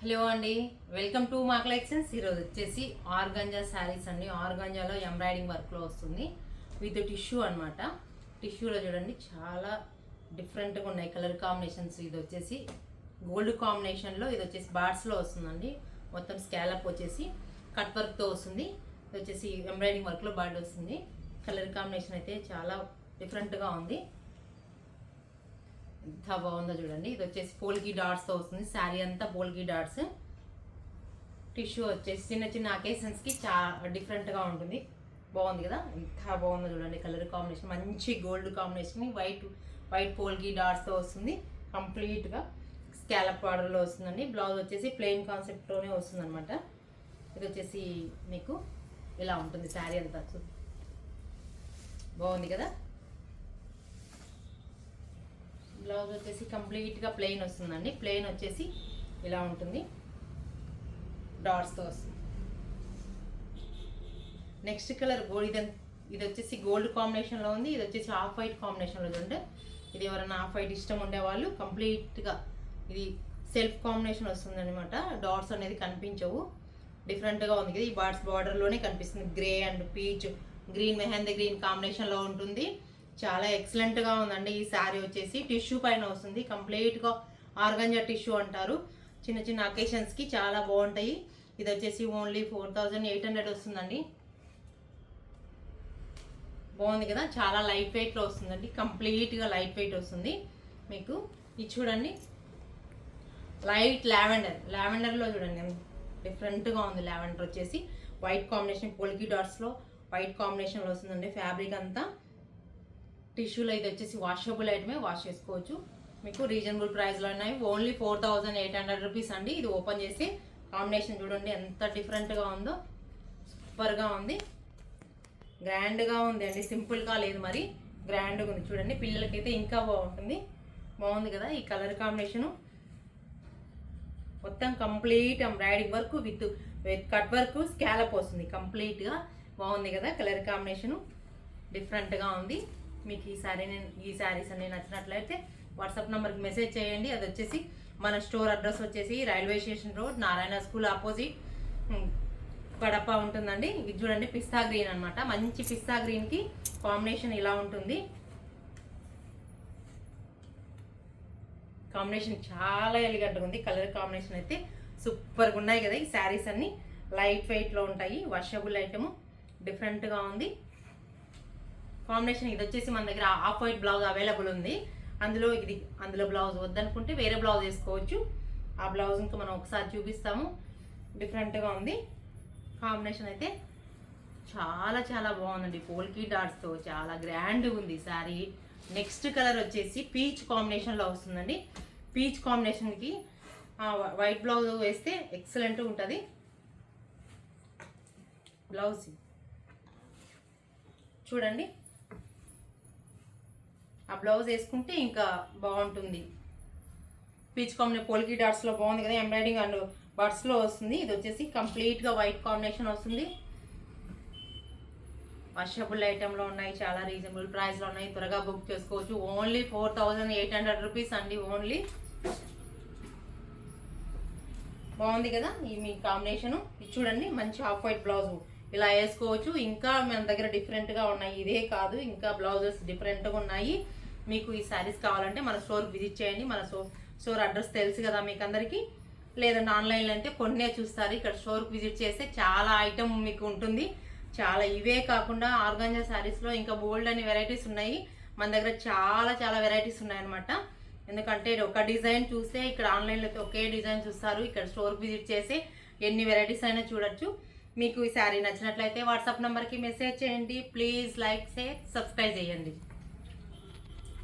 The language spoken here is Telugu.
హలో అండి, వెల్కమ్ టు మా కలెక్షన్స్. ఈరోజు వచ్చేసి ఆర్గంజా శారీస్ అండి. ఆర్గంజాలో ఎంబ్రాయిడింగ్ వర్క్లో వస్తుంది విత్ టిష్యూ అనమాట. టిష్యూలో చూడండి చాలా డిఫరెంట్గా ఉన్నాయి కలర్ కాంబినేషన్స్. ఇది వచ్చేసి గోల్డ్ కాంబినేషన్లో, ఇది వచ్చేసి బార్డ్స్లో వస్తుందండి. మొత్తం స్కాలప్ వచ్చేసి కట్ వర్క్తో వస్తుంది. ఇది వచ్చేసి ఎంబ్రాయిడింగ్ వర్క్లో బార్డ్ వస్తుంది. కలర్ కాంబినేషన్ అయితే చాలా డిఫరెంట్గా ఉంది. ఎంత బాగుందో చూడండి. ఇది వచ్చేసి పోల్కి డాట్స్తో వస్తుంది. శారీ అంతా పోల్కి డాట్స్. టిష్యూ వచ్చేసి చిన్న చిన్న అకేషన్స్కి చాలా డిఫరెంట్గా ఉంటుంది. బాగుంది కదా, ఎంత బాగుందో చూడండి. కలర్ కాంబినేషన్ మంచి గోల్డ్ కాంబినేషన్, వైట్ పోల్కి డాట్స్తో వస్తుంది. కంప్లీట్గా స్కాలప్ బార్డర్లో వస్తుందండి. బ్లౌజ్ వచ్చేసి ప్లెయిన్ కాన్సెప్ట్లోనే వస్తుంది అనమాట. ఇది వచ్చేసి మీకు ఇలా ఉంటుంది శారీ అంతా. బాగుంది కదా. బ్లౌజ్ వచ్చేసి కంప్లీట్గా ప్లెయిన్ వస్తుందండి. ప్లెయిన్ వచ్చేసి ఇలా ఉంటుంది, డాట్స్తో వస్తుంది. నెక్స్ట్ కలర్ ఇది వచ్చేసి గోల్డ్ కాంబినేషన్లో ఉంది. ఇది వచ్చేసి ఆఫ్ వైట్ కాంబినేషన్లో చూడండి. ఇది ఎవరైనా ఆఫ్ వైట్ ఇష్టం ఉండేవాళ్ళు కంప్లీట్గా ఇది సెల్ఫ్ కాంబినేషన్ వస్తుంది అనమాట. డాట్స్ అనేది కనిపించవు, డిఫరెంట్గా ఉంది కదా. ఈ బార్డర్లోనే కనిపిస్తుంది. Grey and peach, green, mehndi green కాంబినేషన్లో ఉంటుంది. చాలా ఎక్సలెంట్గా ఉందండి. ఈ శారీ వచ్చేసి టిష్యూ పైన వస్తుంది. కంప్లీట్గా ఆర్గంజా టిష్యూ అంటారు. చిన్న చిన్న అకేషన్స్కి చాలా బాగుంటాయి. ఇది వచ్చేసి ఓన్లీ 4800 వస్తుందండి. బాగుంది కదా, చాలా లైట్ వెయిట్లో వస్తుందండి. కంప్లీట్గా లైట్ వెయిట్ వస్తుంది మీకు. ఇది చూడండి, లైట్ లావెండర్లో చూడండి డిఫరెంట్గా ఉంది. లావెండర్ వచ్చేసి వైట్ కాంబినేషన్, పోల్కి డాట్స్లో వైట్ కాంబినేషన్లో వస్తుందండి. ఫ్యాబ్రిక్ అంతా టిష్యూలో. ఇది వచ్చేసి వాషబుల్ ఐటమే, వాష్ చేసుకోవచ్చు. మీకు రీజనబుల్ ప్రైస్లో ఉన్నాయి. ఓన్లీ 4800 రూపీస్ అండి. ఇది ఓపెన్ చేసి కాంబినేషన్ చూడండి ఎంత డిఫరెంట్గా ఉందో. సూపర్గా ఉంది, గ్రాండ్గా ఉంది అండి. సింపుల్గా లేదు, మరి గ్రాండ్గా ఉంది చూడండి. పిల్లలకైతే ఇంకా బాగుంటుంది. బాగుంది కదా. ఈ కలర్ కాంబినేషను మొత్తం complete embroidering work with cut work scallop వస్తుంది. కంప్లీట్గా బాగుంది కదా. కలర్ కాంబినేషను డిఫరెంట్గా ఉంది. మీకు ఈ శారీస్ అన్ని నచ్చినట్లయితే వాట్సాప్ నెంబర్కి మెసేజ్ చేయండి. అది వచ్చేసి మన స్టోర్ అడ్రస్ వచ్చేసి railway station road, Narayana school opposite, Kadapa ఉంటుందండి. ఇది చూడండి పిస్తా గ్రీన్ అనమాట. మంచి పిస్తా గ్రీన్కి కాంబినేషన్ ఇలా ఉంటుంది. కాంబినేషన్ చాలా ఎలిగెంట్గా ఉంది. కలర్ కాంబినేషన్ అయితే సూపర్గా ఉన్నాయి కదా. ఈ శారీస్ అన్ని లైట్ వెయిట్లో ఉంటాయి. వాషబుల్ ఐటమ్, డిఫరెంట్గా ఉంది కాంబినేషన్. ఇది వచ్చేసి మన దగ్గర ఆఫ్ వైట్ బ్లౌజ్ అవైలబుల్ ఉంది. అందులో బ్లౌజ్ వద్దనుకుంటే వేరే బ్లౌజ్ వేసుకోవచ్చు. ఆ బ్లౌజ్ ఇంకా మనం ఒకసారి చూపిస్తాము. డిఫరెంట్గా ఉంది కాంబినేషన్ అయితే. చాలా చాలా బాగుందండి. పోల్కి డాట్స్తో చాలా గ్రాండ్గా ఉంది శారీ. నెక్స్ట్ కలర్ వచ్చేసి పీచ్ కాంబినేషన్లో వస్తుందండి. పీచ్ కాంబినేషన్కి వైట్ బ్లౌజ్ వేస్తే ఎక్సలెంట్ ఉంటుంది. బ్లౌజ్ చూడండి, ఆ బ్లౌజ్ వేసుకుంటే ఇంకా బాగుంటుంది. పీచ్ కాంబినేషన్ పోల్కి డాట్స్లో బాగుంది కదా. ఎంబ్రాయిడింగ్ అండ్ బర్డ్స్లో వస్తుంది. ఇది వచ్చేసి కంప్లీట్గా వైట్ కాంబినేషన్ వస్తుంది. వాషబుల్ ఐటెంలో ఉన్నాయి. చాలా రీజనబుల్ ప్రైస్లో ఉన్నాయి. త్వరగా బుక్ చేసుకోవచ్చు. ఓన్లీ 4800 రూపీస్ అండి. ఓన్లీ బాగుంది కదా ఈ మీ కాంబినేషను. ఇది చూడండి, మంచి ఆఫ్ వైట్ బ్లౌజ్ ఇలా వేసుకోవచ్చు. ఇంకా మన దగ్గర డిఫరెంట్గా ఉన్నాయి. ఇదే కాదు, ఇంకా బ్లౌజెస్ డిఫరెంట్గా ఉన్నాయి. మీకు ఈ శారీస్ కావాలంటే మన స్టోర్కి విజిట్ చేయండి. మన స్టోర్ అడ్రస్ తెలుసు కదా మీకు అందరికీ. లేదంటే ఆన్లైన్లో అయితే కొన్నే చూస్తారు. ఇక్కడ స్టోర్కి విజిట్ చేస్తే చాలా ఐటమ్ మీకు ఉంటుంది. చాలా ఇవే కాకుండా ఆర్గాంజా శారీస్లో ఇంకా బోల్డ్ అని వెరైటీస్ ఉన్నాయి. మన దగ్గర చాలా చాలా వెరైటీస్ ఉన్నాయన్నమాట. ఎందుకంటే ఒక డిజైన్ చూస్తే ఇక్కడ ఆన్లైన్లో అయితే ఒకే డిజైన్ చూస్తారు. ఇక్కడ స్టోర్కి విజిట్ చేస్తే ఎన్ని వెరైటీస్ అయినా చూడొచ్చు. మీకు ఈ శారీ నచ్చినట్లయితే వాట్సాప్ నెంబర్కి మెసేజ్ చేయండి. ప్లీజ్ లైక్, షేర్, సబ్స్క్రైబ్ చేయండి.